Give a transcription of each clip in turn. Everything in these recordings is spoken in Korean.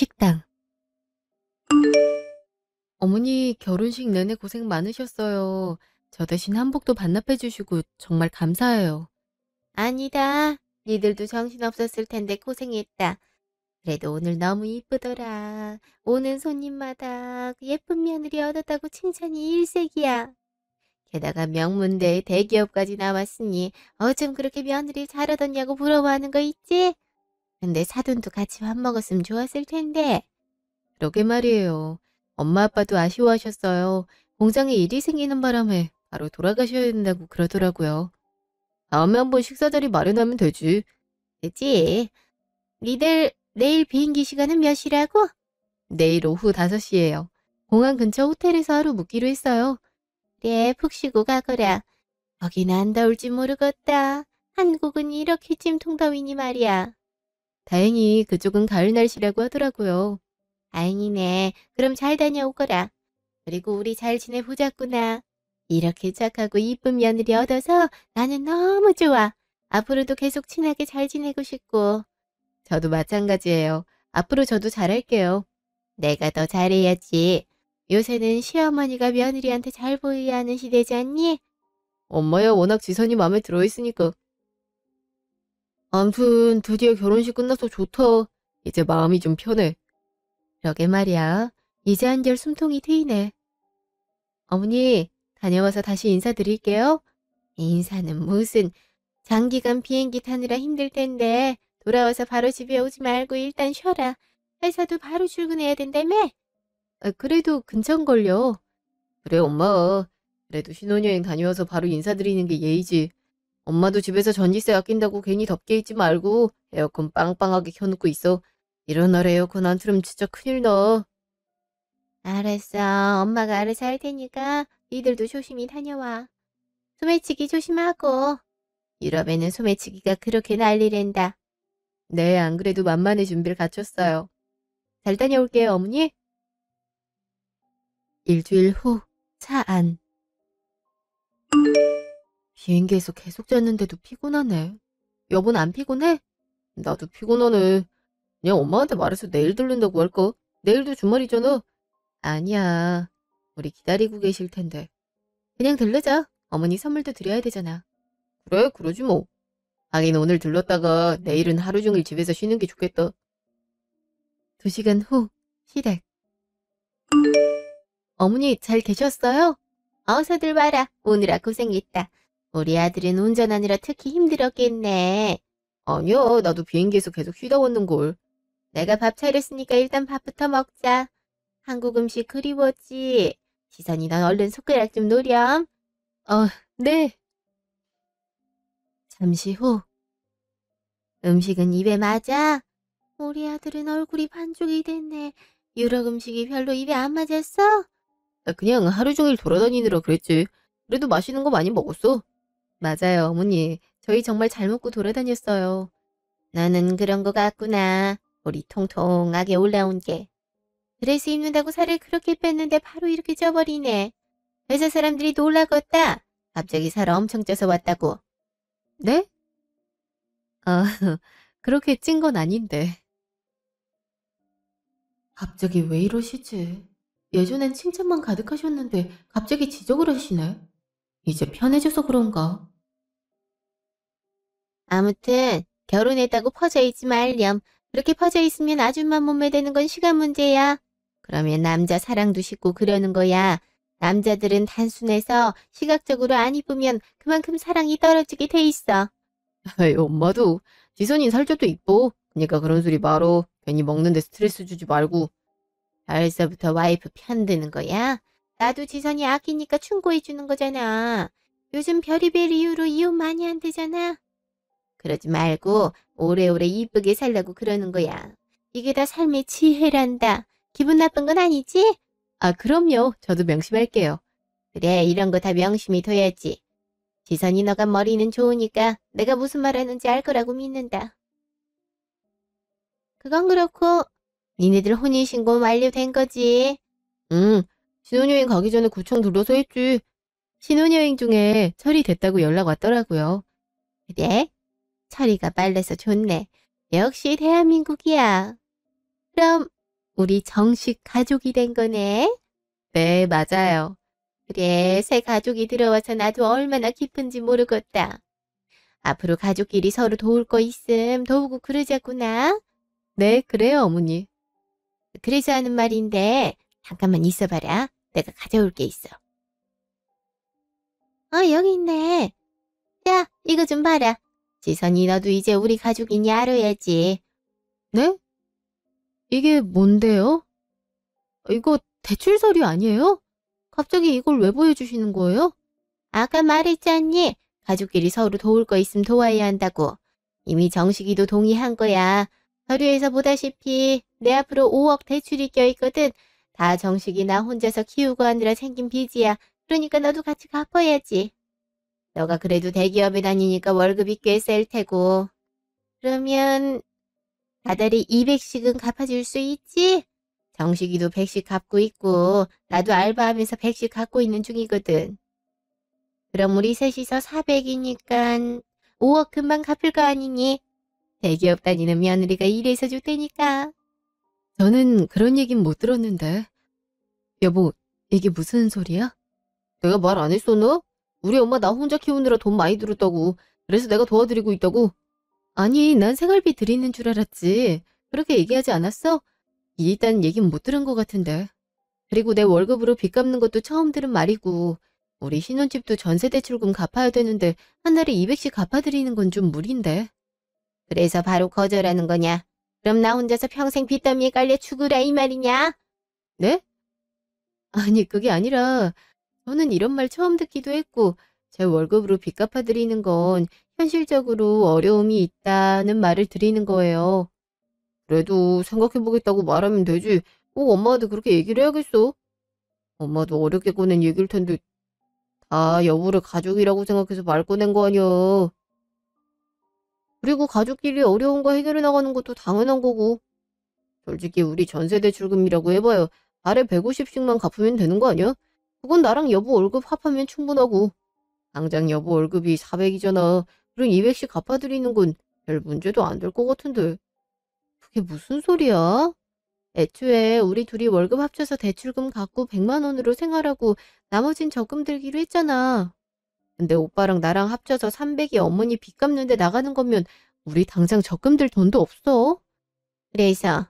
식당. 어머니 결혼식 내내 고생 많으셨어요. 저 대신 한복도 반납해 주시고 정말 감사해요. 아니다. 니들도 정신없었을 텐데 고생했다. 그래도 오늘 너무 이쁘더라. 오는 손님마다 그 예쁜 며느리 얻었다고 칭찬이 일색이야. 게다가 명문대 대기업까지 나왔으니 어쩜 그렇게 며느리 잘 얻었냐고 부러워하는 거 있지? 근데 사돈도 같이 밥 먹었으면 좋았을 텐데. 그러게 말이에요. 엄마 아빠도 아쉬워하셨어요. 공장에 일이 생기는 바람에 바로 돌아가셔야 된다고 그러더라고요. 다음에 한번 식사 자리 마련하면 되지. 그치? 니들 내일 비행기 시간은 몇 시라고? 내일 오후 5시예요. 공항 근처 호텔에서 하루 묵기로 했어요. 그래, 푹 쉬고 가거라. 거긴 안 더울지 모르겠다. 한국은 이렇게 찜통더위니 말이야. 다행히 그쪽은 가을 날씨라고 하더라고요. 다행이네. 그럼 잘 다녀오거라. 그리고 우리 잘 지내보자꾸나. 이렇게 착하고 이쁜 며느리 얻어서 나는 너무 좋아. 앞으로도 계속 친하게 잘 지내고 싶고. 저도 마찬가지예요. 앞으로 저도 잘할게요. 내가 더 잘해야지. 요새는 시어머니가 며느리한테 잘 보여야 하는 시대지 않니? 엄마야 워낙 지선이 마음에 들어 있으니까. 암튼 드디어 결혼식 끝나서 좋다. 이제 마음이 좀 편해. 그러게 말이야. 이제 한결 숨통이 트이네. 어머니, 다녀와서 다시 인사드릴게요. 인사는 무슨 장기간 비행기 타느라 힘들 텐데 돌아와서 바로 집에 오지 말고 일단 쉬어라. 회사도 바로 출근해야 된다며? 그래도 근처인걸요. 그래, 엄마. 그래도 신혼여행 다녀와서 바로 인사드리는 게 예의지. 엄마도 집에서 전기세 아낀다고 괜히 덥게 있지 말고 에어컨 빵빵하게 켜놓고 있어. 이런 날에 에어컨 안 틀으면 진짜 큰일 나. 알았어. 엄마가 알아서 할 테니까 니들도 조심히 다녀와. 소매치기 조심하고. 유럽에는 소매치기가 그렇게 난리랜다. 네, 안 그래도 만만의 준비를 갖췄어요. 잘 다녀올게요, 어머니. 일주일 후, 차 안. 비행기에서 계속 잤는데도 피곤하네. 여보는 안 피곤해? 나도 피곤하네. 그냥 엄마한테 말해서 내일 들른다고 할까? 내일도 주말이잖아. 아니야. 우리 기다리고 계실 텐데. 그냥 들르자. 어머니 선물도 드려야 되잖아. 그래, 그러지 뭐. 하긴 오늘 들렀다가 내일은 하루 종일 집에서 쉬는 게 좋겠다. 2시간 후, 시댁. 어머니 잘 계셨어요? 어서들 와라. 오느라 고생했다. 우리 아들은 운전하느라 특히 힘들었겠네. 아니야, 나도 비행기에서 계속 쉬다 왔는걸. 내가 밥 차렸으니까 일단 밥부터 먹자. 한국 음식 그리웠지? 지선이 넌 얼른 숟가락 좀 노렴. 네. 잠시 후, 음식은 입에 맞아? 우리 아들은 얼굴이 반쪽이 됐네. 유럽 음식이 별로 입에 안 맞았어? 나 그냥 하루 종일 돌아다니느라 그랬지. 그래도 맛있는 거 많이 먹었어. 맞아요, 어머니. 저희 정말 잘 먹고 돌아다녔어요. 너는 그런 거 같구나. 우리 통통하게 올라온 게. 드레스 입는다고 살을 그렇게 뺐는데 바로 이렇게 쪄버리네. 회사 사람들이 놀라겠다. 갑자기 살 엄청 쪄서 왔다고. 네? 아, 그렇게 찐 건 아닌데. 갑자기 왜 이러시지? 예전엔 칭찬만 가득하셨는데 갑자기 지적을 하시네. 이제 편해져서 그런가? 아무튼 결혼했다고 퍼져 있지 말렴. 그렇게 퍼져 있으면 아줌마 몸매 되는 건 시간 문제야. 그러면 남자 사랑도 식고 그러는 거야. 남자들은 단순해서 시각적으로 안 이쁘면 그만큼 사랑이 떨어지게 돼 있어. 에이, 엄마도 지선이 살쪄도 이뻐. 그니까 그런 소리 말어. 괜히 먹는데 스트레스 주지 말고. 벌써부터 와이프 편드는 거야? 나도 지선이 아끼니까 충고해 주는 거잖아. 요즘 별의별 이유로 이혼 많이 한대잖아. 그러지 말고 오래오래 이쁘게 살라고 그러는 거야. 이게 다 삶의 지혜란다. 기분 나쁜 건 아니지? 아, 그럼요. 저도 명심할게요. 그래, 이런 거 다 명심이 둬야지. 지선이 너가 머리는 좋으니까 내가 무슨 말하는지 알 거라고 믿는다. 그건 그렇고 니네들 혼인신고 완료된 거지? 응, 신혼여행 가기 전에 구청 둘러서 했지. 신혼여행 중에 처리됐다고 연락 왔더라고요. 그래? 처리가 빨라서 좋네. 역시 대한민국이야. 그럼 우리 정식 가족이 된 거네. 네, 맞아요. 그래, 새 가족이 들어와서 나도 얼마나 기쁜지 모르겠다. 앞으로 가족끼리 서로 도울 거 있음 도우고 그러자꾸나. 네, 그래요, 어머니. 그래서 하는 말인데 잠깐만 있어봐라. 내가 가져올 게 있어. 여기 있네. 야, 이거 좀 봐라. 지선이 너도 이제 우리 가족이니 알아야지. 네? 이게 뭔데요? 이거 대출 서류 아니에요? 갑자기 이걸 왜 보여주시는 거예요? 아까 말했잖니. 가족끼리 서로 도울 거 있으면 도와야 한다고. 이미 정식이도 동의한 거야. 서류에서 보다시피 내 앞으로 5억 대출이 껴있거든. 다 정식이 나 혼자서 키우고 하느라 생긴 빚이야. 그러니까 너도 같이 갚아야지. 너가 그래도 대기업에 다니니까 월급이 꽤 셀 테고. 그러면 다달이 200씩은 갚아줄 수 있지? 정식이도 100씩 갚고 있고 나도 알바하면서 100씩 갚고 있는 중이거든. 그럼 우리 셋이서 400이니까 5억 금방 갚을 거 아니니? 대기업 다니는 며느리가 일해서 줬다니까. 저는 그런 얘긴 못 들었는데. 여보, 이게 무슨 소리야? 내가 말 안 했었나? 우리 엄마 나 혼자 키우느라 돈 많이 들었다고. 그래서 내가 도와드리고 있다고. 아니, 난 생활비 드리는 줄 알았지. 그렇게 얘기하지 않았어? 일단 얘긴 못 들은 것 같은데. 그리고 내 월급으로 빚 갚는 것도 처음 들은 말이고, 우리 신혼집도 전세대출금 갚아야 되는데 한 달에 200씩 갚아드리는 건 좀 무리인데. 그래서 바로 거절하는 거냐? 그럼 나 혼자서 평생 빚더미에 깔려 죽으라 이 말이냐? 네? 아니, 그게 아니라 저는 이런 말 처음 듣기도 했고, 제 월급으로 빚 갚아드리는 건 현실적으로 어려움이 있다는 말을 드리는 거예요. 그래도 생각해보겠다고 말하면 되지. 꼭 엄마한테 그렇게 얘기를 해야겠어? 엄마도 어렵게 꺼낸 얘기일 텐데 다 여보를 가족이라고 생각해서 말 꺼낸 거 아니야. 그리고 가족끼리 어려운 거 해결해 나가는 것도 당연한 거고. 솔직히 우리 전세대출금이라고 해봐요. 달에 150씩만 갚으면 되는 거 아니야? 그건 나랑 여보 월급 합하면 충분하고. 당장 여보 월급이 400이잖아. 그럼 200씩 갚아드리는 건 별 문제도 안 될 것 같은데. 그게 무슨 소리야? 애초에 우리 둘이 월급 합쳐서 대출금 갚고 100만 원으로 생활하고 나머진 적금 들기로 했잖아. 근데 오빠랑 나랑 합쳐서 300이 어머니 빚 갚는데 나가는 거면 우리 당장 적금 들 돈도 없어. 그래서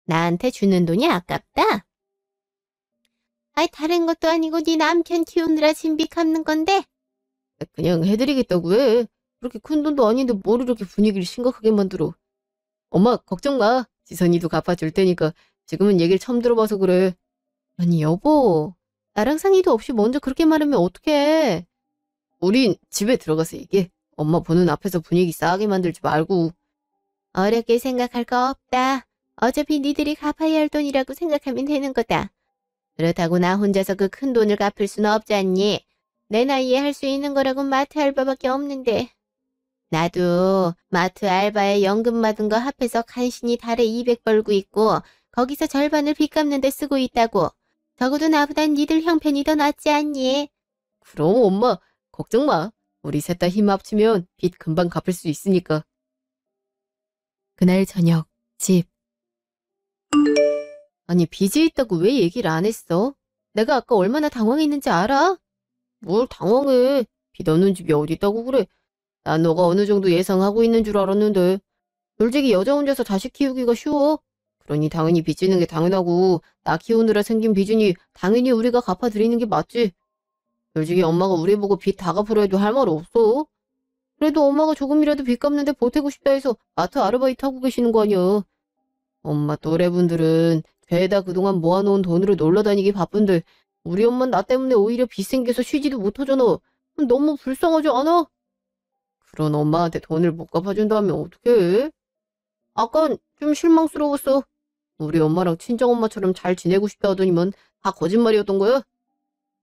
나한테 주는 돈이 아깝다? 아이 다른 것도 아니고 네 남편 키우느라 진빚 갚는 건데? 그냥 해드리겠다고 해. 그렇게 큰 돈도 아닌데 뭘 이렇게 분위기를 심각하게 만들어. 엄마 걱정 마. 지선이도 갚아줄 테니까. 지금은 얘기를 처음 들어봐서 그래. 아니 여보, 나랑 상의도 없이 먼저 그렇게 말하면 어떡해. 우린 집에 들어가서 얘기해. 엄마 보는 앞에서 분위기 싸하게 만들지 말고. 어렵게 생각할 거 없다. 어차피 니들이 갚아야 할 돈이라고 생각하면 되는 거다. 그렇다고 나 혼자서 그 큰 돈을 갚을 수는 없잖니. 내 나이에 할 수 있는 거라고 마트 알바밖에 없는데. 나도 마트 알바에 연금 받은 거 합해서 간신히 달에 200 벌고 있고 거기서 절반을 빚 갚는 데 쓰고 있다고. 적어도 나보단 니들 형편이 더 낫지 않니? 그럼 엄마 걱정 마. 우리 셋 다 힘 합치면 빚 금방 갚을 수 있으니까. 그날 저녁 집. 아니 빚이 있다고 왜 얘기를 안 했어? 내가 아까 얼마나 당황했는지 알아? 뭘 당황해. 빚 없는 집이 어디 있다고 그래. 난 너가 어느 정도 예상하고 있는 줄 알았는데. 솔직히 여자 혼자서 자식 키우기가 쉬워? 그러니 당연히 빚지는 게 당연하고 나 키우느라 생긴 빚이니 당연히 우리가 갚아드리는 게 맞지. 솔직히 엄마가 우리 보고 빚 다 갚으려 해도 할 말 없어. 그래도 엄마가 조금이라도 빚 갚는데 보태고 싶다 해서 마트 아르바이트 하고 계시는 거 아니야. 엄마 또래분들은 죄다 그동안 모아놓은 돈으로 놀러 다니기 바쁜데 우리 엄마는 나 때문에 오히려 빚 생겨서 쉬지도 못하잖아. 너무 불쌍하지 않아? 그런 엄마한테 돈을 못 갚아준다면 어떡해? 아깐 좀 실망스러웠어. 우리 엄마랑 친정엄마처럼 잘 지내고 싶다 하더니만 다 거짓말이었던 거야?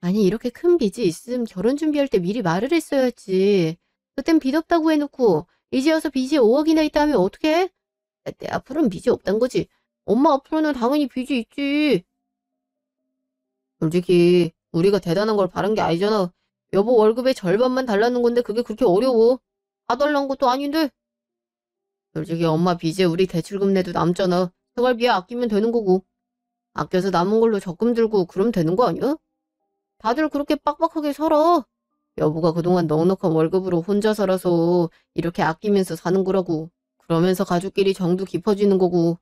아니 이렇게 큰 빚이 있음 결혼 준비할 때 미리 말을 했어야지. 그땐 빚 없다고 해놓고 이제 와서 빚이 5억이나 있다 하면 어떡해? 내 앞으로는 빚이 없단 거지. 엄마 앞으로는 당연히 빚이 있지. 솔직히 우리가 대단한 걸 바란 게 아니잖아. 여보 월급의 절반만 달라는 건데 그게 그렇게 어려워. 다 달란 것도 아닌데. 솔직히 엄마 빚에 우리 대출금 내도 남잖아. 생활비에 아끼면 되는 거고. 아껴서 남은 걸로 적금 들고 그러면 되는 거 아니야? 다들 그렇게 빡빡하게 살아. 여보가 그동안 넉넉한 월급으로 혼자 살아서 이렇게 아끼면서 사는 거라고. 그러면서 가족끼리 정도 깊어지는 거고.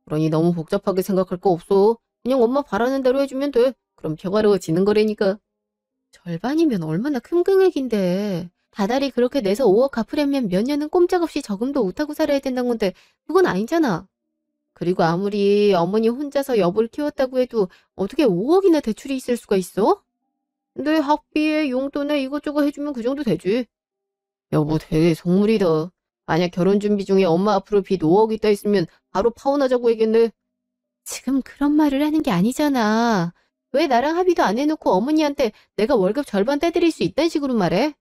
그러니 너무 복잡하게 생각할 거 없어. 그냥 엄마 바라는 대로 해주면 돼. 그럼 평화로워지는 거라니까. 절반이면 얼마나 큰 금액인데. 다달이 그렇게 내서 5억 갚으려면 몇 년은 꼼짝없이 저금도 못하고 살아야 된다는 건데 그건 아니잖아. 그리고 아무리 어머니 혼자서 여보를 키웠다고 해도 어떻게 5억이나 대출이 있을 수가 있어? 내 학비에 용돈에 이것저것 해주면 그 정도 되지. 여보 되게 속물이다. 만약 결혼 준비 중에 엄마 앞으로 빚 5억 있다 했으면 바로 파혼하자고 얘기했네. 지금 그런 말을 하는 게 아니잖아. 왜 나랑 합의도 안 해놓고 어머니한테 내가 월급 절반 떼드릴 수 있다는 식으로 말해?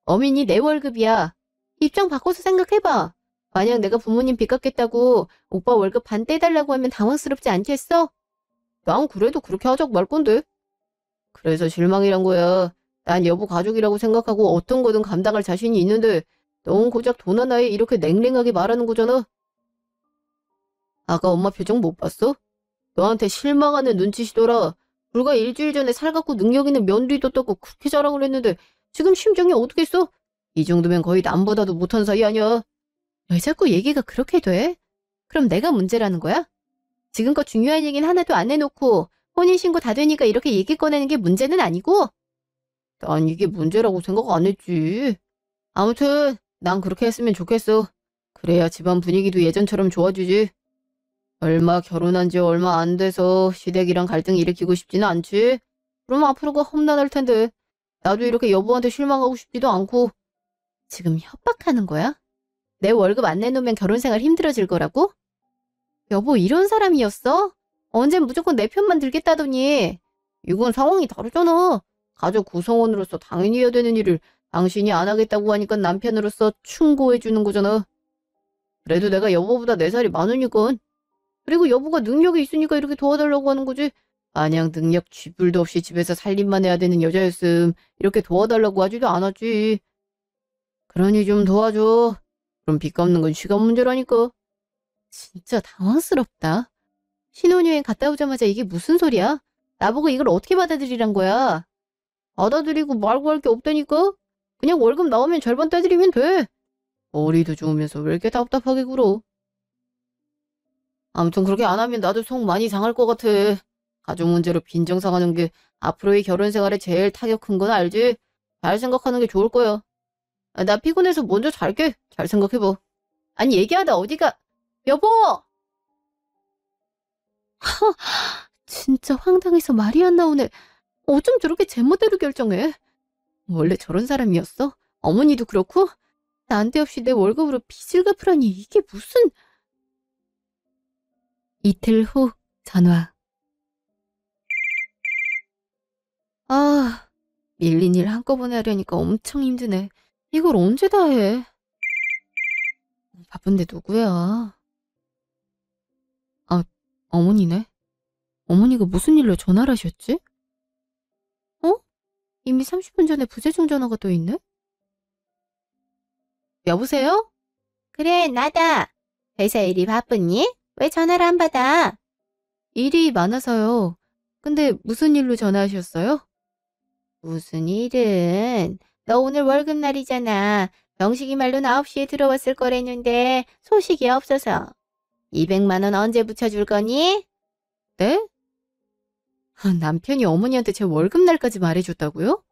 어머니 내 월급이야. 입장 바꿔서 생각해봐. 만약 내가 부모님 빚 갚겠다고 오빠 월급 반 떼달라고 하면 당황스럽지 않겠어? 난 그래도 그렇게 하자고 말 건데. 그래서 실망이란 거야. 난 여보 가족이라고 생각하고 어떤 거든 감당할 자신이 있는데 넌 고작 돈 하나에 이렇게 냉랭하게 말하는 거잖아. 아까 엄마 표정 못 봤어? 너한테 실망하는 눈치시더라. 불과 일주일 전에 살갑고 능력 있는 며느리도 떴고 그렇게 자랑을 했는데 지금 심정이 어떻겠어? 이 정도면 거의 남보다도 못한 사이 아니야. 왜 자꾸 얘기가 그렇게 돼? 그럼 내가 문제라는 거야? 지금껏 중요한 얘기는 하나도 안 해놓고 혼인신고 다 되니까 이렇게 얘기 꺼내는 게 문제는 아니고? 난 이게 문제라고 생각 안 했지. 아무튼 난 그렇게 했으면 좋겠어. 그래야 집안 분위기도 예전처럼 좋아지지. 얼마 결혼한 지 얼마 안 돼서 시댁이랑 갈등 일으키고 싶지는 않지? 그럼 앞으로가 험난할 텐데. 나도 이렇게 여보한테 실망하고 싶지도 않고. 지금 협박하는 거야? 내 월급 안 내놓으면 결혼생활 힘들어질 거라고? 여보 이런 사람이었어? 언젠 무조건 내 편만 들겠다더니. 이건 상황이 다르잖아. 가족 구성원으로서 당연히 해야 되는 일을 당신이 안 하겠다고 하니까 남편으로서 충고해주는 거잖아. 그래도 내가 여보보다 4살이 많으니까. 그리고 여보가 능력이 있으니까 이렇게 도와달라고 하는 거지. 마냥 능력 쥐뿔도 없이 집에서 살림만 해야 되는 여자였음 이렇게 도와달라고 하지도 않았지. 그러니 좀 도와줘. 그럼 빚 갚는 건 시간 문제라니까. 진짜 당황스럽다. 신혼여행 갔다 오자마자 이게 무슨 소리야? 나보고 이걸 어떻게 받아들이란 거야? 받아들이고 말고 할 게 없다니까? 그냥 월급 나오면 절반 떼드리면 돼. 머리도 좋으면서 왜 이렇게 답답하게 굴어? 아무튼 그렇게 안 하면 나도 속 많이 상할 것 같아. 가족 문제로 빈정상하는 게 앞으로의 결혼 생활에 제일 타격 큰 건 알지? 잘 생각하는 게 좋을 거야. 나 피곤해서 먼저 잘게. 잘 생각해봐. 아니 얘기하다 어디가... 여보! 진짜 황당해서 말이 안 나오네. 어쩜 저렇게 제멋대로 결정해? 원래 저런 사람이었어? 어머니도 그렇고? 난데없이 내 월급으로 빚을 갚으라니 이게 무슨... 이틀 후 전화. 아, 밀린 일 한꺼번에 하려니까 엄청 힘드네. 이걸 언제 다 해? 바쁜데 누구야? 아, 어머니네. 어머니가 무슨 일로 전화를 하셨지? 어? 이미 30분 전에 부재중 전화가 또 있네? 여보세요? 그래, 나다. 회사 일이 바쁘니? 왜 전화를 안 받아? 일이 많아서요. 근데 무슨 일로 전화하셨어요? 무슨 일은? 너 오늘 월급날이잖아. 명식이 말로는 9시에 들어왔을 거랬는데 소식이 없어서. 200만 원 언제 붙여줄 거니? 네? 남편이 어머니한테 제 월급날까지 말해줬다고요?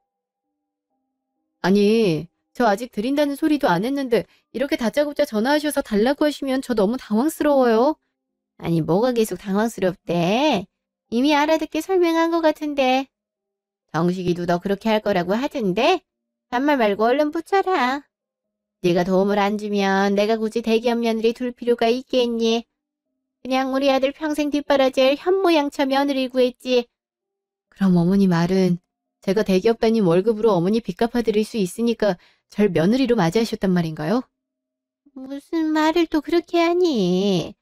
아니, 저 아직 드린다는 소리도 안 했는데 이렇게 다짜고짜 전화하셔서 달라고 하시면 저 너무 당황스러워요. 아니, 뭐가 계속 당황스럽대? 이미 알아듣게 설명한 것 같은데. 정식이도 너 그렇게 할 거라고 하던데? 반말 말고 얼른 붙여라. 네가 도움을 안 주면 내가 굳이 대기업 며느리 둘 필요가 있겠니? 그냥 우리 아들 평생 뒷바라지할 현모양처 며느리 구했지. 그럼 어머니 말은 제가 대기업 다닌 월급으로 어머니 빚 갚아드릴 수 있으니까 절 며느리로 맞이하셨단 말인가요? 무슨 말을 또 그렇게 하니?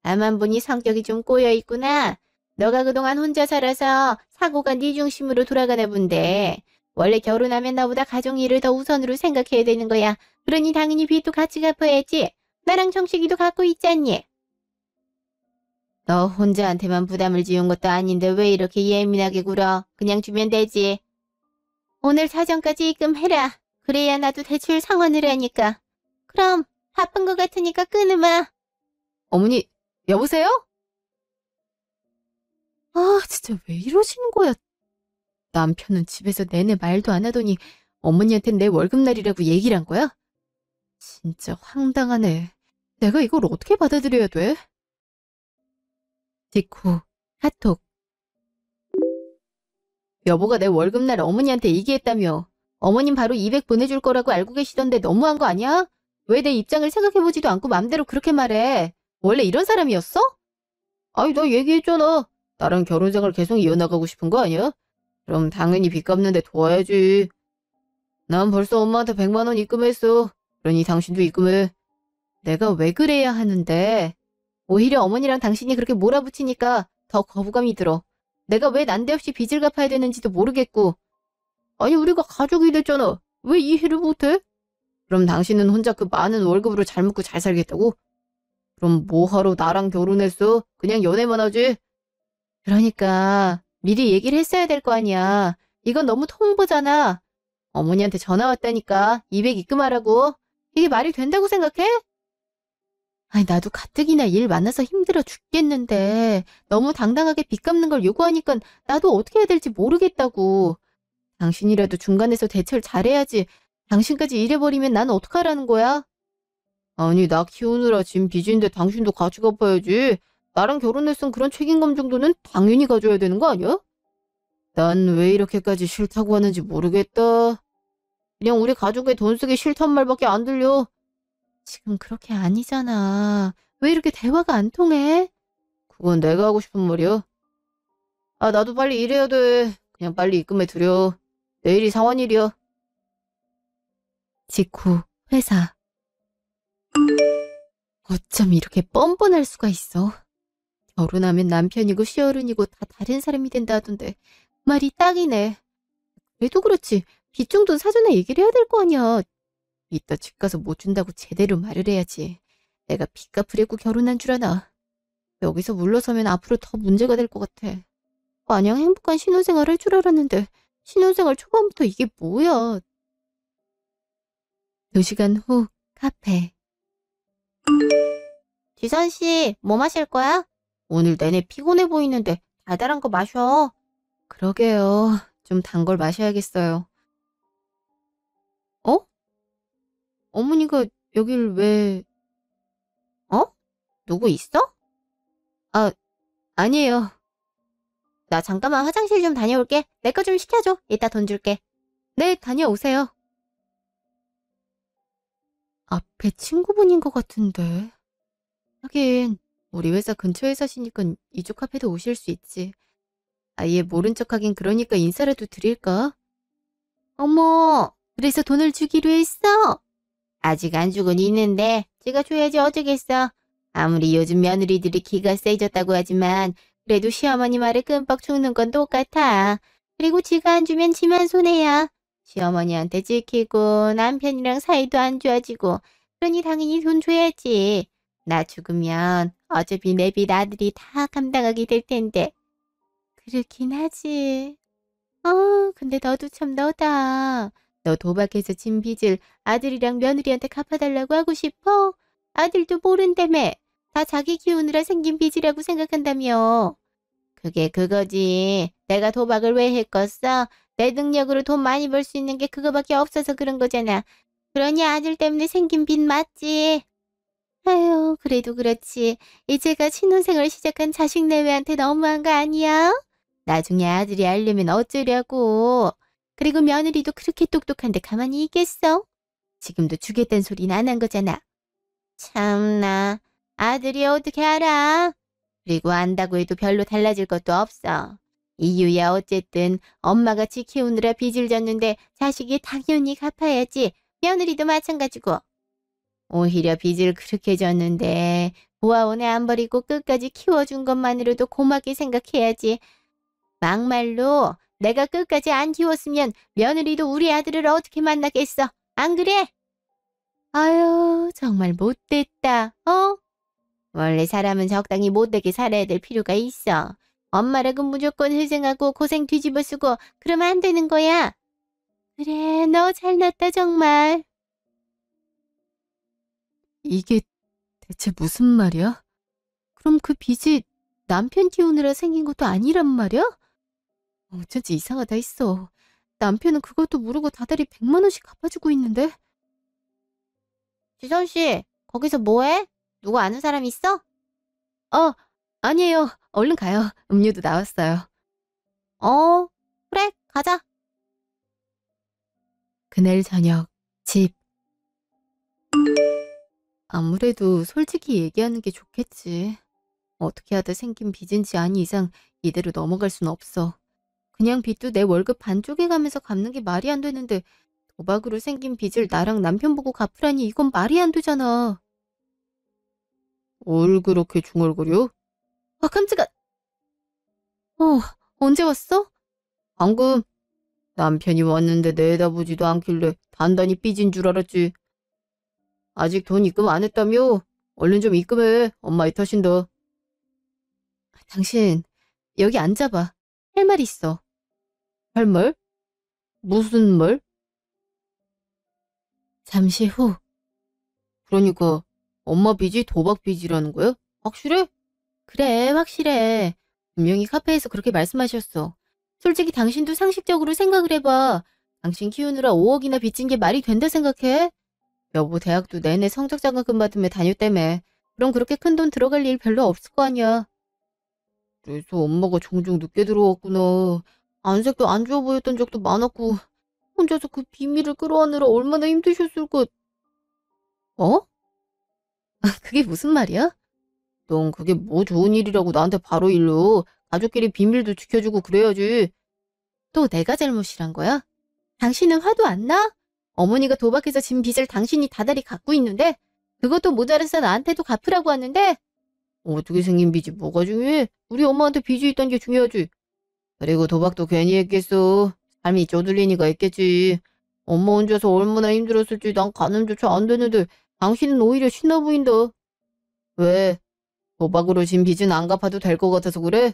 나만 보니 성격이 좀 꼬여있구나. 너가 그동안 혼자 살아서 사고가 네 중심으로 돌아가나 본데 원래 결혼하면 너보다 가족 일을 더 우선으로 생각해야 되는 거야. 그러니 당연히 빚도 같이 갚아야지. 나랑 정식이도 갖고 있잖니. 너 혼자한테만 부담을 지운 것도 아닌데 왜 이렇게 예민하게 굴어? 그냥 주면 되지. 오늘 사정까지 입금해라. 그래야 나도 대출 상환을 하니까. 그럼 바쁜 것 같으니까 끊으마. 어머니, 여보세요? 아, 진짜 왜 이러시는 거야? 남편은 집에서 내내 말도 안 하더니 어머니한텐 내 월급날이라고 얘기를 한 거야? 진짜 황당하네. 내가 이걸 어떻게 받아들여야 돼? 직후 카톡. 여보가 내 월급날 어머니한테 얘기했다며. 어머님 바로 200 보내줄 거라고 알고 계시던데 너무한 거 아니야? 왜 내 입장을 생각해보지도 않고 맘대로 그렇게 말해? 원래 이런 사람이었어? 아니, 나 얘기했잖아. 나랑 결혼생활 계속 이어나가고 싶은 거 아니야? 그럼 당연히 빚 갚는데 도와야지. 난 벌써 엄마한테 100만 원 입금했어. 그러니 당신도 입금해. 내가 왜 그래야 하는데? 오히려 어머니랑 당신이 그렇게 몰아붙이니까 더 거부감이 들어. 내가 왜 난데없이 빚을 갚아야 되는지도 모르겠고. 아니, 우리가 가족이 됐잖아. 왜 이해를 못해? 그럼 당신은 혼자 그 많은 월급으로 잘 먹고 잘 살겠다고? 그럼 뭐하러 나랑 결혼했어? 그냥 연애만 하지? 그러니까 미리 얘기를 했어야 될 거 아니야. 이건 너무 통보잖아. 어머니한테 전화 왔다니까 200 입금하라고. 이게 말이 된다고 생각해? 아니, 나도 가뜩이나 일 많아서 힘들어 죽겠는데 너무 당당하게 빚 갚는 걸 요구하니까 나도 어떻게 해야 될지 모르겠다고. 당신이라도 중간에서 대처를 잘해야지. 당신까지 이래버리면 난 어떡하라는 거야? 아니, 나 키우느라 진 빚인데 당신도 같이 갚아야지. 나랑 결혼했으면 그런 책임감 정도는 당연히 가져야 되는 거 아니야? 난 왜 이렇게까지 싫다고 하는지 모르겠다. 그냥 우리 가족에 돈 쓰기 싫단 말밖에 안 들려. 지금 그렇게 아니잖아. 왜 이렇게 대화가 안 통해? 그건 내가 하고 싶은 말이야. 아, 나도 빨리 일해야 돼. 그냥 빨리 입금해 드려. 내일이 상환일이야. 직후 회사. 어쩜 이렇게 뻔뻔할 수가 있어. 결혼하면 남편이고 시어른이고 다 다른 사람이 된다 하던데 말이 딱이네. 그래도 그렇지 빚 정도는 사전에 얘기를 해야 될 거 아니야. 이따 집 가서 못 준다고 제대로 말을 해야지. 내가 빚 갚으려고 결혼한 줄 아나. 여기서 물러서면 앞으로 더 문제가 될 것 같아. 마냥 행복한 신혼생활 할 줄 알았는데 신혼생활 초반부터 이게 뭐야. 2시간 후 카페. 지선씨, 뭐 마실 거야? 오늘 내내 피곤해 보이는데 달달한 거 마셔. 그러게요. 좀 단 걸 마셔야겠어요. 어? 어머니가 여길 왜... 어? 누구 있어? 아, 아니에요. 나 잠깐만 화장실 좀 다녀올게. 내 거 좀 시켜줘. 이따 돈 줄게. 네, 다녀오세요. 앞에 친구분인 것 같은데. 하긴 우리 회사 근처에 사시니까 이쪽 카페도 오실 수 있지. 아예 모른 척하긴 그러니까 인사라도 드릴까? 어머, 그래서 돈을 주기로 했어? 아직 안 주곤 있는데 지가 줘야지 어쩌겠어. 아무리 요즘 며느리들이 기가 세졌다고 하지만 그래도 시어머니 말에 끔뻑 죽는 건 똑같아. 그리고 지가 안 주면 지만 손해야. 시어머니한테 찍히고 남편이랑 사이도 안 좋아지고 그러니 당연히 돈 줘야지. 나 죽으면 어차피 내 빚 아들이 다 감당하게 될 텐데. 그렇긴 하지. 근데 너도 참 너다. 너 도박해서 진 빚을 아들이랑 며느리한테 갚아달라고 하고 싶어? 아들도 모른다며. 다 자기 키우느라 생긴 빚이라고 생각한다며. 그게 그거지. 내가 도박을 왜 했겠어? 내 능력으로 돈 많이 벌 수 있는 게 그거밖에 없어서 그런 거잖아. 그러니 아들 때문에 생긴 빚 맞지? 아유, 그래도 그렇지. 이제가 신혼생활 시작한 자식 내외한테 너무한 거 아니야? 나중에 아들이 알려면 어쩌려고. 그리고 며느리도 그렇게 똑똑한데 가만히 있겠어? 지금도 주겠다는 소리는 안 한 거잖아. 참나, 아들이 어떻게 알아? 그리고 안다고 해도 별로 달라질 것도 없어. 이유야 어쨌든 엄마같이 키우느라 빚을 졌는데 자식이 당연히 갚아야지. 며느리도 마찬가지고. 오히려 빚을 그렇게 졌는데 고아원에 안 버리고 끝까지 키워준 것만으로도 고맙게 생각해야지. 막말로 내가 끝까지 안 키웠으면 며느리도 우리 아들을 어떻게 만나겠어. 안 그래? 아유, 정말 못됐다. 어? 원래 사람은 적당히 못되게 살아야 될 필요가 있어. 엄마라고 무조건 희생하고 고생 뒤집어 쓰고 그러면 안 되는 거야. 그래, 너 잘났다 정말. 이게 대체 무슨 말이야? 그럼 그 빚이 남편 키우느라 생긴 것도 아니란 말이야? 어쩐지 이상하다 했어. 남편은 그것도 모르고 다달이 100만 원씩 갚아주고 있는데? 지선 씨, 거기서 뭐해? 누구 아는 사람 있어? 아니에요. 얼른 가요. 음료도 나왔어요. 그래, 가자. 그날 저녁, 집. 아무래도 솔직히 얘기하는 게 좋겠지. 어떻게 하다 생긴 빚인지 아니 이상 이대로 넘어갈 순 없어. 그냥 빚도 내 월급 반 쪼개가면서 갚는 게 말이 안 되는데 도박으로 생긴 빚을 나랑 남편 보고 갚으라니 이건 말이 안 되잖아. 뭘 그렇게 중얼거려? 아, 깜짝아. 언제 왔어? 방금. 남편이 왔는데 내다보지도 않길래 단단히 삐진 줄 알았지. 아직 돈 입금 안 했다며? 얼른 좀 입금해. 엄마 이 탓인다. 당신 여기 앉아봐. 할 말 있어. 할 말? 무슨 말? 잠시 후. 그러니까 엄마 빚이 도박 빚이라는 거야? 확실해? 그래, 확실해. 분명히 카페에서 그렇게 말씀하셨어. 솔직히 당신도 상식적으로 생각을 해봐. 당신 키우느라 5억이나 빚진 게 말이 된다 생각해? 여보 대학도 내내 성적 장학금 받으며 다녔다며. 그럼 그렇게 큰 돈 들어갈 일 별로 없을 거 아니야. 그래서 엄마가 종종 늦게 들어왔구나. 안색도 안 좋아 보였던 적도 많았고 혼자서 그 비밀을 끌어안느라 얼마나 힘드셨을까. 어? 그게 무슨 말이야? 넌 그게 뭐 좋은 일이라고 나한테 바로 일러. 가족끼리 비밀도 지켜주고 그래야지. 또 내가 잘못이란 거야? 당신은 화도 안 나? 어머니가 도박해서 진 빚을 당신이 다달이 갖고 있는데 그것도 모자라서 나한테도 갚으라고 하는데 어떻게 생긴 빚이 뭐가 중요해? 우리 엄마한테 빚이 있다는 게 중요하지. 그리고 도박도 괜히 했겠어. 삶이 쪼들리니까 했겠지. 엄마 혼자서 얼마나 힘들었을지 난 가늠조차 안 되는데 당신은 오히려 신나 보인다. 왜? 도박으로 진 빚은 안 갚아도 될 것 같아서 그래?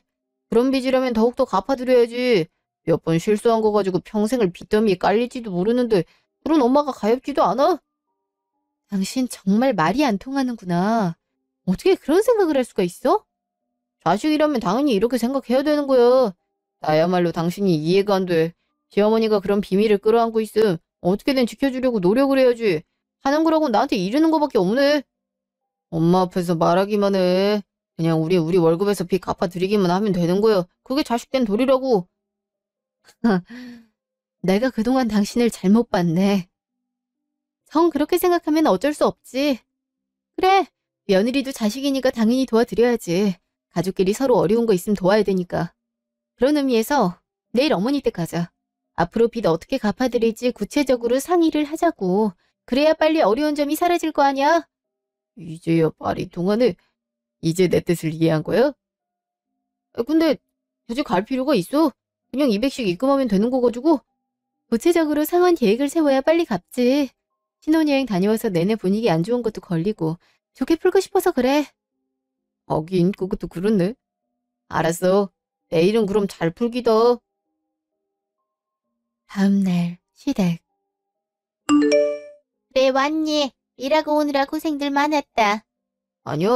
그런 빚이라면 더욱더 갚아드려야지. 몇 번 실수한 거 가지고 평생을 빚더미에 깔릴지도 모르는데 그런 엄마가 가엾지도 않아? 당신 정말 말이 안 통하는구나. 어떻게 그런 생각을 할 수가 있어? 자식이라면 당연히 이렇게 생각해야 되는 거야. 나야말로 당신이 이해가 안 돼. 시어머니가 그런 비밀을 끌어안고 있음 어떻게든 지켜주려고 노력을 해야지. 하는 거라고 나한테 이르는 거밖에 없네. 엄마 앞에서 말하기만 해. 그냥 우리 월급에서 빚 갚아드리기만 하면 되는 거야. 그게 자식된 도리라고. 내가 그동안 당신을 잘못 봤네. 정 그렇게 생각하면 어쩔 수 없지. 그래, 며느리도 자식이니까 당연히 도와드려야지. 가족끼리 서로 어려운 거 있으면 도와야 되니까. 그런 의미에서 내일 어머니 댁 가자. 앞으로 빚 어떻게 갚아드릴지 구체적으로 상의를 하자고. 그래야 빨리 어려운 점이 사라질 거 아니야? 이제야 말이 통하네. 이제 내 뜻을 이해한 거야? 근데 굳이 갈 필요가 있어? 그냥 200씩 입금하면 되는 거 가지고. 구체적으로 상환 계획을 세워야 빨리 갚지. 신혼여행 다녀와서 내내 분위기 안 좋은 것도 걸리고 좋게 풀고 싶어서 그래. 하긴 그것도 그렇네. 알았어. 내일은 그럼 잘 풀기다. 다음날 시댁. 그래, 왔니? 일하고 오느라 고생들 많았다. 아니야.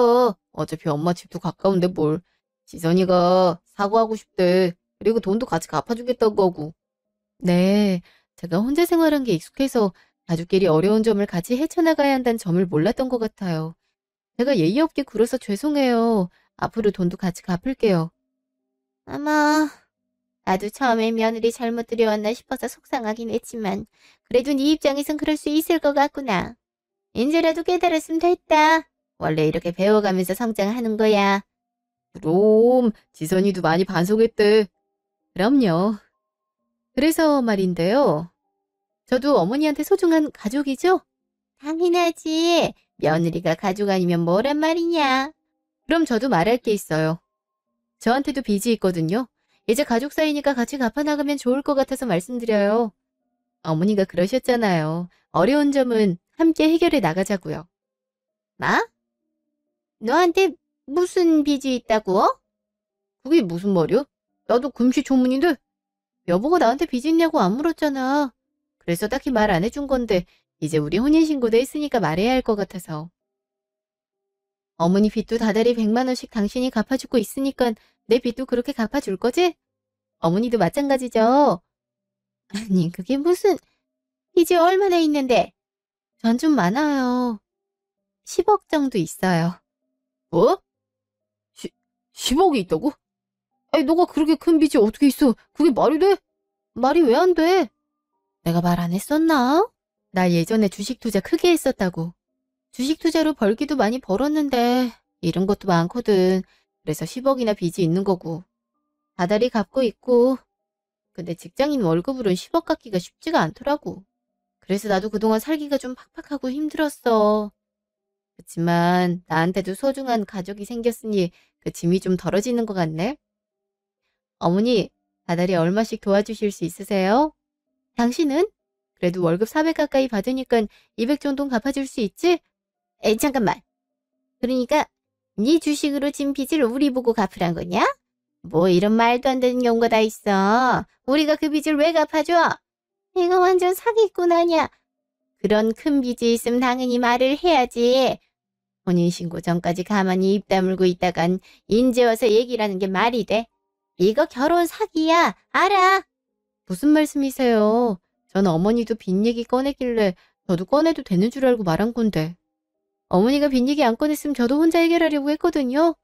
어차피 엄마 집도 가까운데 뭘. 지선이가 사과하고 싶대. 그리고 돈도 같이 갚아주겠다고 하고. 네. 제가 혼자 생활한 게 익숙해서 가족끼리 어려운 점을 같이 헤쳐나가야 한다는 점을 몰랐던 것 같아요. 제가 예의 없게 굴어서 죄송해요. 앞으로 돈도 같이 갚을게요. 어머, 나도 처음에 며느리 잘못 들여왔나 싶어서 속상하긴 했지만 그래도 네 입장에선 그럴 수 있을 것 같구나. 이제라도 깨달았으면 됐다. 원래 이렇게 배워가면서 성장하는 거야. 그럼 지선이도 많이 반성했대. 그럼요. 그래서 말인데요. 저도 어머니한테 소중한 가족이죠? 당연하지. 며느리가 가족 아니면 뭐란 말이냐. 그럼 저도 말할 게 있어요. 저한테도 빚이 있거든요. 이제 가족 사이니까 같이 갚아나가면 좋을 것 같아서 말씀드려요. 어머니가 그러셨잖아요. 어려운 점은 함께 해결해 나가자고요. 뭐? 너한테 무슨 빚이 있다고? 그게 무슨 말이야? 나도 금시초문인데 여보가 나한테 빚 있냐고 안 물었잖아. 그래서 딱히 말 안 해준 건데 이제 우리 혼인신고도 했으니까 말해야 할 것 같아서. 어머니 빚도 다달이 100만 원씩 당신이 갚아주고 있으니까 내 빚도 그렇게 갚아줄 거지? 어머니도 마찬가지죠. 아니, 그게 무슨, 빚이 얼마나 있는데? 전 좀 많아요. 10억 정도 있어요. 뭐? 10억이 있다고? 아니, 너가 그렇게 큰 빚이 어떻게 있어? 그게 말이 돼? 말이 왜 안 돼? 내가 말 안 했었나? 나 예전에 주식 투자 크게 했었다고. 주식 투자로 벌기도 많이 벌었는데 잃은 것도 많거든. 그래서 10억이나 빚이 있는 거고. 다달이 갚고 있고. 근데 직장인 월급으로는 10억 갚기가 쉽지가 않더라고. 그래서 나도 그동안 살기가 좀 팍팍하고 힘들었어. 그치만 나한테도 소중한 가족이 생겼으니 그 짐이 좀 덜어지는 것 같네. 어머니, 다달이 얼마씩 도와주실 수 있으세요? 당신은? 그래도 월급 400 가까이 받으니까 200 정도는 갚아줄 수 있지? 에이, 잠깐만. 그러니까 네 주식으로 진 빚을 우리 보고 갚으란 거냐? 뭐 이런 말도 안 되는 경우가 다 있어. 우리가 그 빚을 왜 갚아줘? 내가 완전 사기꾼 아냐. 그런 큰 빚이 있으면 당연히 말을 해야지. 혼인신고 전까지 가만히 입 다물고 있다간 인제 와서 얘기를 하는 게 말이 돼? 이거 결혼 사기야. 알아? 무슨 말씀이세요? 전 어머니도 빚 얘기 꺼내길래 저도 꺼내도 되는 줄 알고 말한 건데. 어머니가 빚 얘기 안 꺼냈으면 저도 혼자 해결하려고 했거든요.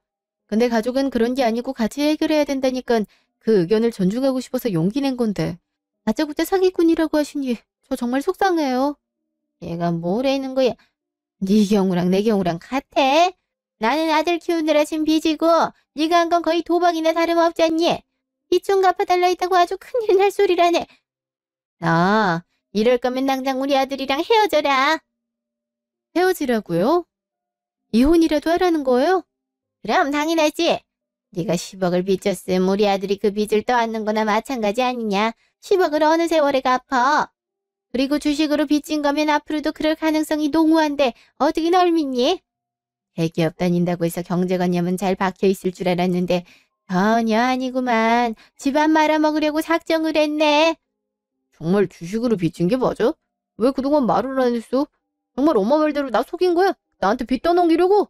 근데 가족은 그런 게 아니고 같이 해결해야 된다니까 그 의견을 존중하고 싶어서 용기 낸 건데. 다짜고짜 사기꾼이라고 하시니 저 정말 속상해요. 얘가 뭐라는 거야? 네 경우랑 내 경우랑 같아? 나는 아들 키우느라 진 빚이고 네가 한 건 거의 도박이나 다름없잖니? 빚 좀 갚아달라 했다고 아주 큰일 날 소리라네. 너 이럴 거면 당장 우리 아들이랑 헤어져라. 헤어지라고요? 이혼이라도 하라는 거예요? 그럼 당연하지. 네가 10억을 빚졌음 우리 아들이 그 빚을 떠안는 거나 마찬가지 아니냐. 10억을 어느 세월에 갚아. 그리고 주식으로 빚진 거면 앞으로도 그럴 가능성이 농후한데 어떻게 널 믿니? 대기업 다닌다고 해서 경제관념은 잘 박혀있을 줄 알았는데 전혀 아니구만. 집안 말아먹으려고 작정을 했네. 정말 주식으로 빚진 게 맞아? 왜 그동안 말을 안 했어? 정말 엄마 말대로 나 속인 거야? 나한테 빚 떠넘기려고?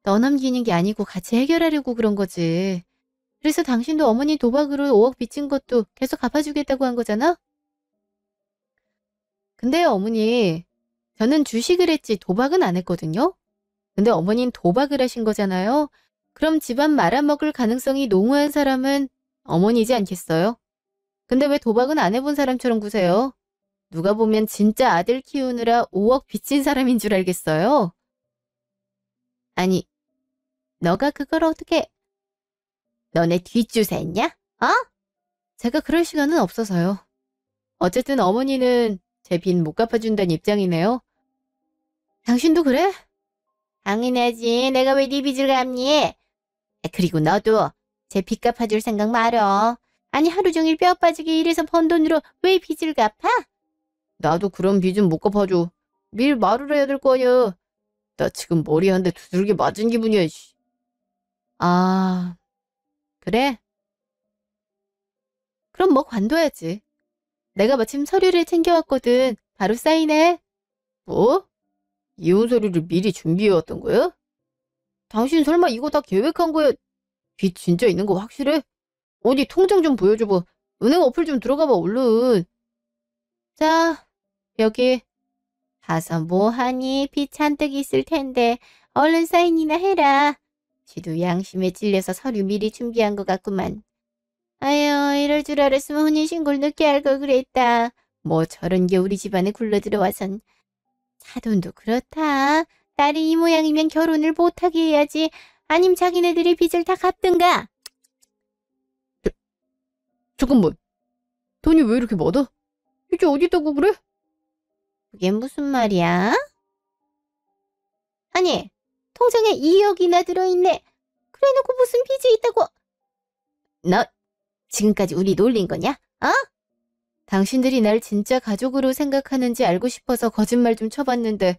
떠넘기는 게 아니고 같이 해결하려고 그런 거지. 그래서 당신도 어머니 도박으로 5억 빚진 것도 계속 갚아주겠다고 한 거잖아? 근데요, 어머니. 저는 주식을 했지 도박은 안 했거든요? 근데 어머니는 도박을 하신 거잖아요? 그럼 집안 말아먹을 가능성이 농후한 사람은 어머니지 않겠어요? 근데 왜 도박은 안 해본 사람처럼 구세요? 누가 보면 진짜 아들 키우느라 5억 빚진 사람인 줄 알겠어요? 아니, 너가 그걸 어떻게... 너네 뒷주사 했냐? 어? 제가 그럴 시간은 없어서요. 어쨌든 어머니는 제 빚 못 갚아준다는 입장이네요. 당신도 그래? 당연하지. 내가 왜 네 빚을 갚니? 그리고 너도 제 빚 갚아줄 생각 말어. 아니 하루 종일 뼈 빠지게 일해서 번 돈으로 왜 빚을 갚아? 나도 그런 빚은 못 갚아줘. 미리 말을 해야 될 거 아니야. 나 지금 머리 한 대 두들겨 맞은 기분이야. 씨. 아, 그래? 그럼 뭐 관둬야지. 내가 마침 서류를 챙겨왔거든. 바로 사인해. 뭐? 이혼 서류를 미리 준비해왔던 거야? 당신 설마 이거 다 계획한 거야? 빚 진짜 있는 거 확실해? 어디 통장 좀 보여줘봐. 은행 어플 좀 들어가봐, 얼른. 자, 여기. 가서 뭐하니? 빚 잔뜩 있을 텐데 얼른 사인이나 해라. 지도 양심에 찔려서 서류 미리 준비한 것 같구만. 아유, 이럴 줄 알았으면 혼인신고를 늦게 할 걸 그랬다. 뭐 저런 게 우리 집안에 굴러들어와선. 사돈도 그렇다. 딸이 이 모양이면 결혼을 못하게 해야지. 아님 자기네들이 빚을 다 갚든가. 잠깐만. 돈이 왜 이렇게 많아? 이게 어디 있다고 그래? 그게 무슨 말이야? 아니, 통장에 2억이나 들어있네. 그래놓고 무슨 빚이 있다고. 너 지금까지 우리 놀린 거냐? 어? 당신들이 날 진짜 가족으로 생각하는지 알고 싶어서 거짓말 좀 쳐봤는데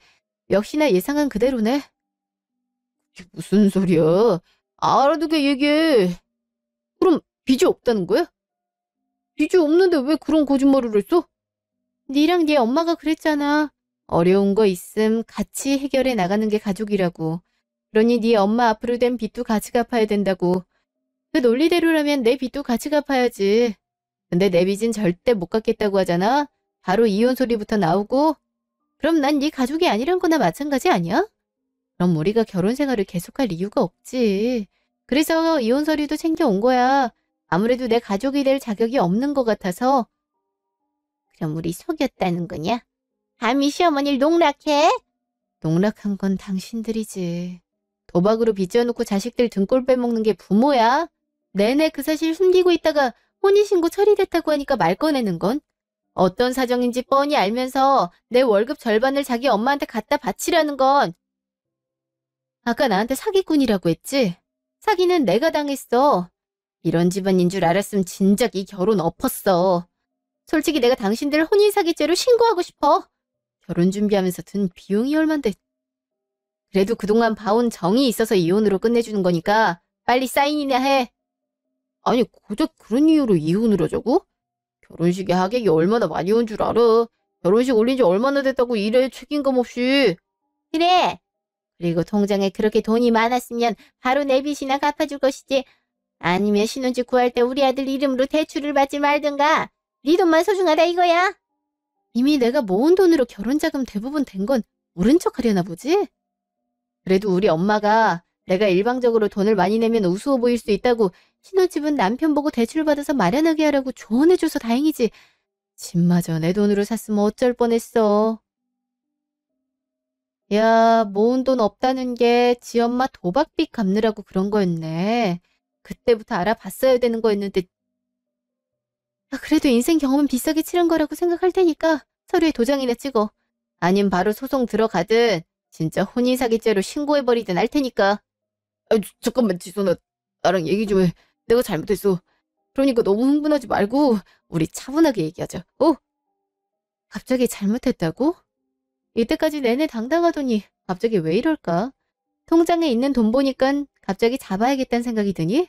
역시나 예상한 그대로네. 이게 무슨 소리야? 알아두게 얘기해. 그럼 빚이 없다는 거야? 빚이 없는데 왜 그런 거짓말을 했어? 니랑 네 엄마가 그랬잖아. 어려운 거 있음 같이 해결해 나가는 게 가족이라고. 그러니 네 엄마 앞으로 된 빚도 같이 갚아야 된다고. 그 논리대로라면 내 빚도 같이 갚아야지. 근데 내 빚은 절대 못 갚겠다고 하잖아. 바로 이혼 소리부터 나오고. 그럼 난 네 가족이 아니란 거나 마찬가지 아니야? 그럼 우리가 결혼 생활을 계속할 이유가 없지. 그래서 이혼 서류도 챙겨온 거야. 아무래도 내 가족이 될 자격이 없는 것 같아서. 그럼 우리 속였다는 거냐? 감히 시어머니를 농락해? 농락한 건 당신들이지. 도박으로 빚져놓고 자식들 등골 빼먹는 게 부모야? 내내 그 사실 숨기고 있다가 혼인신고 처리됐다고 하니까 말 꺼내는 건? 어떤 사정인지 뻔히 알면서 내 월급 절반을 자기 엄마한테 갖다 바치라는 건? 아까 나한테 사기꾼이라고 했지? 사기는 내가 당했어. 이런 집안인 줄 알았으면 진작 이 결혼 엎었어. 솔직히 내가 당신들 혼인사기죄로 신고하고 싶어. 결혼 준비하면서 든 비용이 얼만데. 그래도 그동안 봐온 정이 있어서 이혼으로 끝내주는 거니까 빨리 사인이나 해. 아니, 고작 그런 이유로 이혼을 하자고? 결혼식에 하객이 얼마나 많이 온 줄 알아? 결혼식 올린 지 얼마나 됐다고 이래 책임감 없이. 그래. 그리고 통장에 그렇게 돈이 많았으면 바로 내 빚이나 갚아줄 것이지. 아니면 신혼집 구할 때 우리 아들 이름으로 대출을 받지 말든가. 네 돈만 소중하다 이거야. 이미 내가 모은 돈으로 결혼자금 대부분 된 건 모른 척 하려나 보지? 그래도 우리 엄마가 내가 일방적으로 돈을 많이 내면 우스워 보일 수 있다고 신혼집은 남편 보고 대출받아서 마련하게 하라고 조언해줘서 다행이지. 집마저 내 돈으로 샀으면 어쩔 뻔했어. 야, 모은 돈 없다는 게 지 엄마 도박빚 갚느라고 그런 거였네. 그때부터 알아봤어야 되는 거였는데. 그래도 인생 경험은 비싸게 치른 거라고 생각할 테니까 서류에 도장이나 찍어. 아님 바로 소송 들어가든 진짜 혼인사기죄로 신고해버리든 할 테니까. 잠깐만, 지선아. 나랑 얘기 좀 해. 내가 잘못했어. 그러니까 너무 흥분하지 말고 우리 차분하게 얘기하자. 갑자기 잘못했다고? 이때까지 내내 당당하더니 갑자기 왜 이럴까? 통장에 있는 돈 보니까 갑자기 잡아야겠다는 생각이 드니?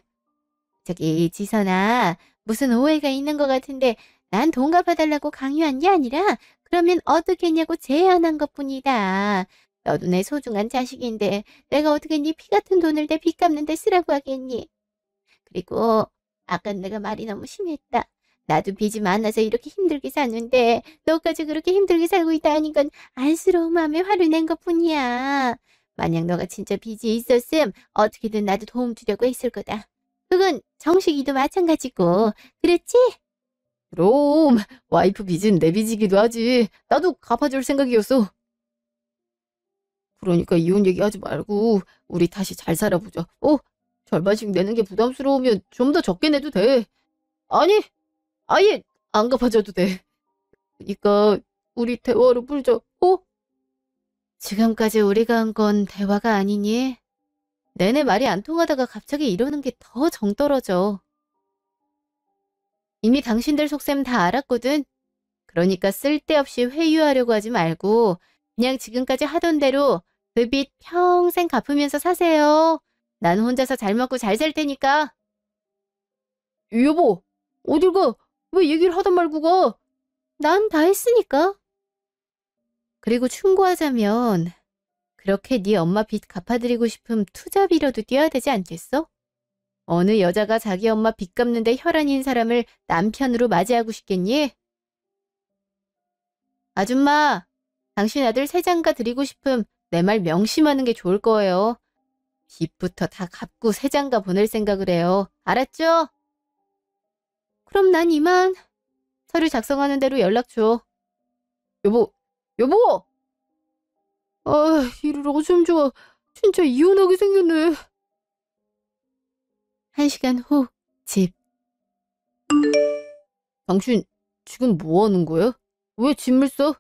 저기 지선아, 무슨 오해가 있는 것 같은데 난 돈 갚아달라고 강요한 게 아니라 그러면 어떻게 했냐고 제안한 것뿐이다. 너도 내 소중한 자식인데 내가 어떻게 네 피 같은 돈을 내 빚 갚는 데 쓰라고 하겠니? 그리고 아까 내가 말이 너무 심했다. 나도 빚이 많아서 이렇게 힘들게 사는데 너까지 그렇게 힘들게 살고 있다 하니까 안쓰러운 마음에 화를 낸 것뿐이야. 만약 너가 진짜 빚이 있었음 어떻게든 나도 도움 주려고 했을 거다. 그건 정식이도 마찬가지고. 그랬지? 그럼 와이프 빚은 내 빚이기도 하지. 나도 갚아줄 생각이었어. 그러니까 이혼 얘기하지 말고 우리 다시 잘 살아보자. 절반씩 내는 게 부담스러우면 좀 더 적게 내도 돼. 아니, 아예 안 갚아줘도 돼. 그러니까 우리 대화로 풀자. 지금까지 우리가 한 건 대화가 아니니? 내내 말이 안 통하다가 갑자기 이러는 게 더 정 떨어져. 이미 당신들 속셈 다 알았거든. 그러니까 쓸데없이 회유하려고 하지 말고 그냥 지금까지 하던 대로 그 빚 평생 갚으면서 사세요. 난 혼자서 잘 먹고 잘 살 테니까. 여보, 어딜 가? 왜 얘기를 하다 말고 가? 난 다 했으니까. 그리고 충고하자면 그렇게 네 엄마 빚 갚아드리고 싶음 투잡이라도 뛰어야 되지 않겠어? 어느 여자가 자기 엄마 빚 갚는데 혈안인 사람을 남편으로 맞이하고 싶겠니? 아줌마, 당신 아들 새장가 드리고 싶음 내 말 명심하는 게 좋을 거예요. 빚부터 다 갚고 새장가 보낼 생각을 해요. 알았죠? 그럼 난 이만. 서류 작성하는 대로 연락 줘. 여보! 이를 어쩜 좋아. 진짜 이혼하게 생겼네. 1시간 후, 집. 당신 지금 뭐 하는 거야? 왜 짐을 싸?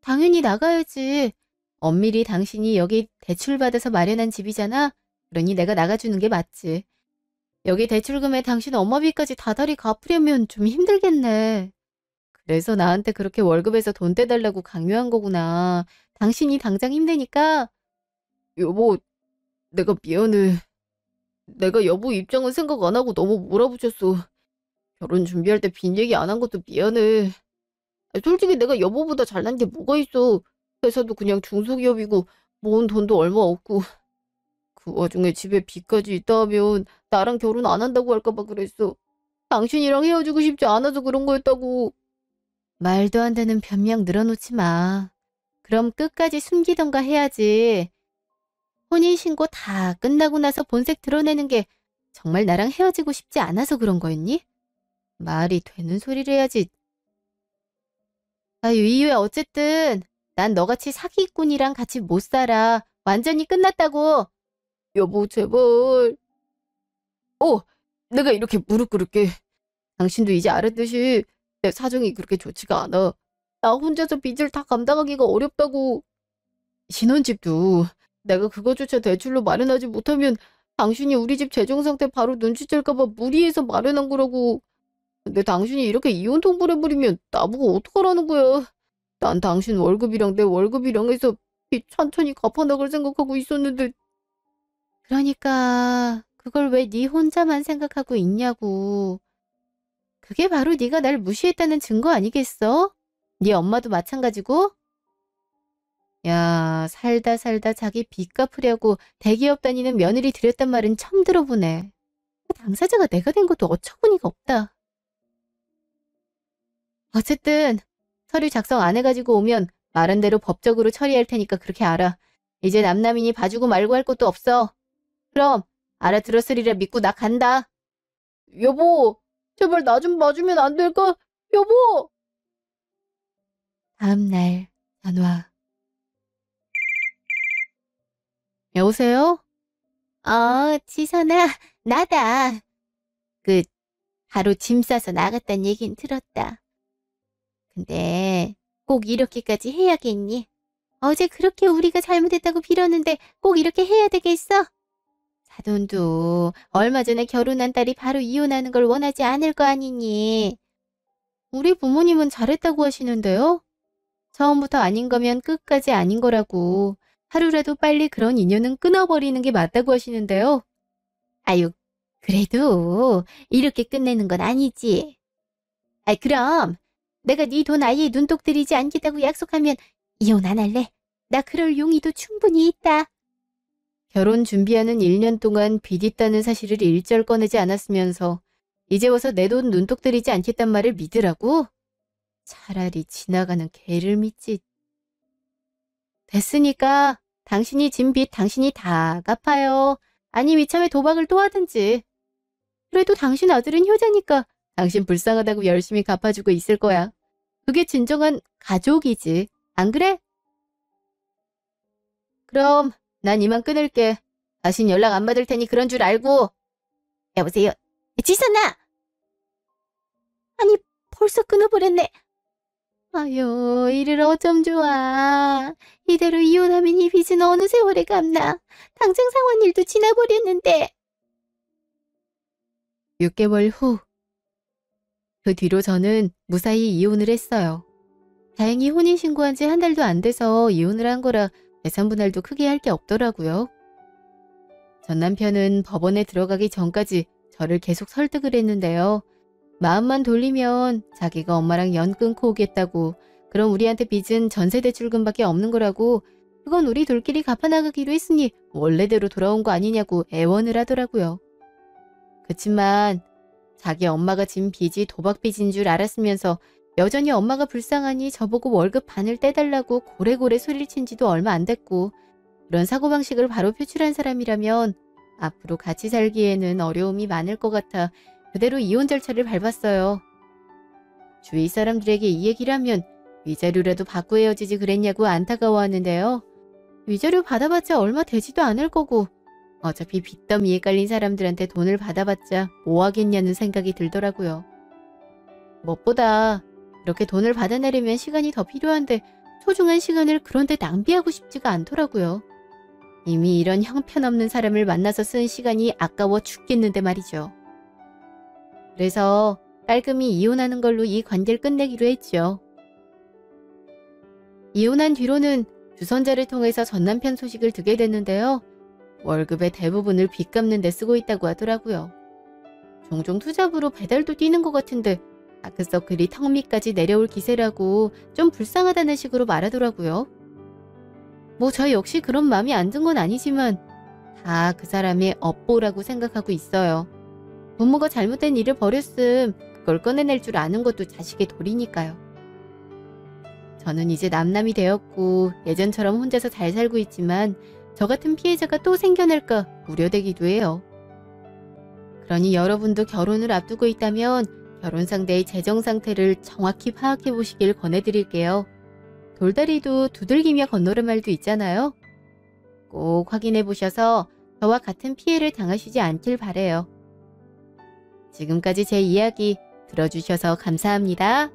당연히 나가야지. 엄밀히 당신이 여기 대출받아서 마련한 집이잖아. 그러니 내가 나가주는 게 맞지. 여기 대출금에 당신 엄마 빚까지 다달이 갚으려면 좀 힘들겠네. 그래서 나한테 그렇게 월급에서 돈 떼달라고 강요한 거구나. 당신이 당장 힘내니까. 여보, 내가 미안해. 내가 여보 입장은 생각 안 하고 너무 몰아붙였어. 결혼 준비할 때 빈 얘기 안 한 것도 미안해. 솔직히 내가 여보보다 잘난 게 뭐가 있어. 회사도 그냥 중소기업이고 모은 돈도 얼마 없고. 그 와중에 집에 빚까지 있다 하면 나랑 결혼 안 한다고 할까 봐 그랬어. 당신이랑 헤어지고 싶지 않아서 그런 거였다고. 말도 안 되는 변명 늘어놓지 마. 그럼 끝까지 숨기던가 해야지. 혼인신고 다 끝나고 나서 본색 드러내는 게 정말 나랑 헤어지고 싶지 않아서 그런 거였니? 말이 되는 소리를 해야지. 아유, 이유야 어쨌든 난 너같이 사기꾼이랑 같이 못 살아. 완전히 끝났다고. 여보, 제발. 내가 이렇게 무릎 꿇을게. 당신도 이제 알았듯이 내 사정이 그렇게 좋지가 않아. 나 혼자서 빚을 다 감당하기가 어렵다고. 신혼집도 내가 그거조차 대출로 마련하지 못하면 당신이 우리 집 재정 상태 바로 눈치챌까 봐 무리해서 마련한 거라고. 근데 당신이 이렇게 이혼 통보를 해버리면 나보고 어떡하라는 거야. 난 당신 월급이랑 내 월급이랑 해서 빚 천천히 갚아나갈 생각하고 있었는데. 그러니까 그걸 왜 네 혼자만 생각하고 있냐고. 그게 바로 네가 날 무시했다는 증거 아니겠어? 네 엄마도 마찬가지고? 야, 살다 살다 자기 빚 갚으려고 대기업 다니는 며느리 들였단 말은 처음 들어보네. 그 당사자가 내가 된 것도 어처구니가 없다. 어쨌든 서류 작성 안 해가지고 오면 말한 대로 법적으로 처리할 테니까 그렇게 알아. 이제 남남이니 봐주고 말고 할 것도 없어. 그럼 알아들었으리라 믿고 나 간다. 여보, 제발 나 좀 봐주면 안 될까? 여보! 다음 날 전화. 여보세요? 지선아, 나다. 바로 짐 싸서 나갔단 얘긴 들었다. 근데 꼭 이렇게까지 해야겠니? 어제 그렇게 우리가 잘못했다고 빌었는데 꼭 이렇게 해야 되겠어? 사돈도 얼마 전에 결혼한 딸이 바로 이혼하는 걸 원하지 않을 거 아니니? 우리 부모님은 잘했다고 하시는데요? 처음부터 아닌 거면 끝까지 아닌 거라고. 하루라도 빨리 그런 인연은 끊어버리는 게 맞다고 하시는데요. 아유, 그래도 이렇게 끝내는 건 아니지. 그럼 내가 네 돈 아예 눈독 들이지 않겠다고 약속하면 이혼 안 할래? 나 그럴 용의도 충분히 있다. 결혼 준비하는 1년 동안 빚 있다는 사실을 일절 꺼내지 않았으면서 이제 와서 내 돈 눈독 들이지 않겠단 말을 믿으라고? 차라리 지나가는 개를 믿지. 됐으니까 당신이 진 빚 당신이 다 갚아요. 아니면 이참에 도박을 또 하든지. 그래도 당신 아들은 효자니까 당신 불쌍하다고 열심히 갚아주고 있을 거야. 그게 진정한 가족이지. 안 그래? 그럼 난 이만 끊을게. 다신 연락 안 받을 테니 그런 줄 알고. 여보세요? 지선아! 아니, 벌써 끊어버렸네. 아유, 이를 어쩜 좋아. 이대로 이혼하면 이 빚은 어느 세월에 갚나. 당장 상환 일도 지나버렸는데. 6개월 후. 그 뒤로 저는 무사히 이혼을 했어요. 다행히 혼인신고한 지 한 달도 안 돼서 이혼을 한 거라 재산 분할도 크게 할 게 없더라고요. 전 남편은 법원에 들어가기 전까지 저를 계속 설득을 했는데요. 마음만 돌리면 자기가 엄마랑 연 끊고 오겠다고, 그럼 우리한테 빚은 전세대출금밖에 없는 거라고, 그건 우리 둘끼리 갚아나가기로 했으니 원래대로 돌아온 거 아니냐고 애원을 하더라고요. 그치만 자기 엄마가 진 빚이 도박빚인 줄 알았으면서 여전히 엄마가 불쌍하니 저보고 월급 반을 떼달라고 고래고래 소리를 친 지도 얼마 안 됐고, 그런 사고방식을 바로 표출한 사람이라면 앞으로 같이 살기에는 어려움이 많을 것 같아 그대로 이혼 절차를 밟았어요. 주위 사람들에게 이 얘기를 하면 위자료라도 받고 헤어지지 그랬냐고 안타까워하는데요. 위자료 받아봤자 얼마 되지도 않을 거고 어차피 빚더미에 깔린 사람들한테 돈을 받아봤자 뭐 하겠냐는 생각이 들더라고요. 무엇보다 이렇게 돈을 받아내려면 시간이 더 필요한데 소중한 시간을 그런데 낭비하고 싶지가 않더라고요. 이미 이런 형편없는 사람을 만나서 쓴 시간이 아까워 죽겠는데 말이죠. 그래서 깔끔히 이혼하는 걸로 이 관계를 끝내기로 했죠. 이혼한 뒤로는 주선자를 통해서 전 남편 소식을 듣게 됐는데요. 월급의 대부분을 빚 갚는 데 쓰고 있다고 하더라고요. 종종 투잡으로 배달도 뛰는 것 같은데 다크서클이 턱 밑까지 내려올 기세라고 좀 불쌍하다는 식으로 말하더라고요. 뭐 저 역시 그런 마음이 안 든 건 아니지만 다 그 사람의 업보라고 생각하고 있어요. 부모가 잘못된 일을 벌였음 그걸 꺼내낼 줄 아는 것도 자식의 도리니까요. 저는 이제 남남이 되었고 예전처럼 혼자서 잘 살고 있지만 저 같은 피해자가 또 생겨날까 우려되기도 해요. 그러니 여러분도 결혼을 앞두고 있다면 결혼 상대의 재정 상태를 정확히 파악해 보시길 권해드릴게요. 돌다리도 두들기며 건너는 말도 있잖아요. 꼭 확인해 보셔서 저와 같은 피해를 당하시지 않길 바래요. 지금까지 제 이야기 들어주셔서 감사합니다.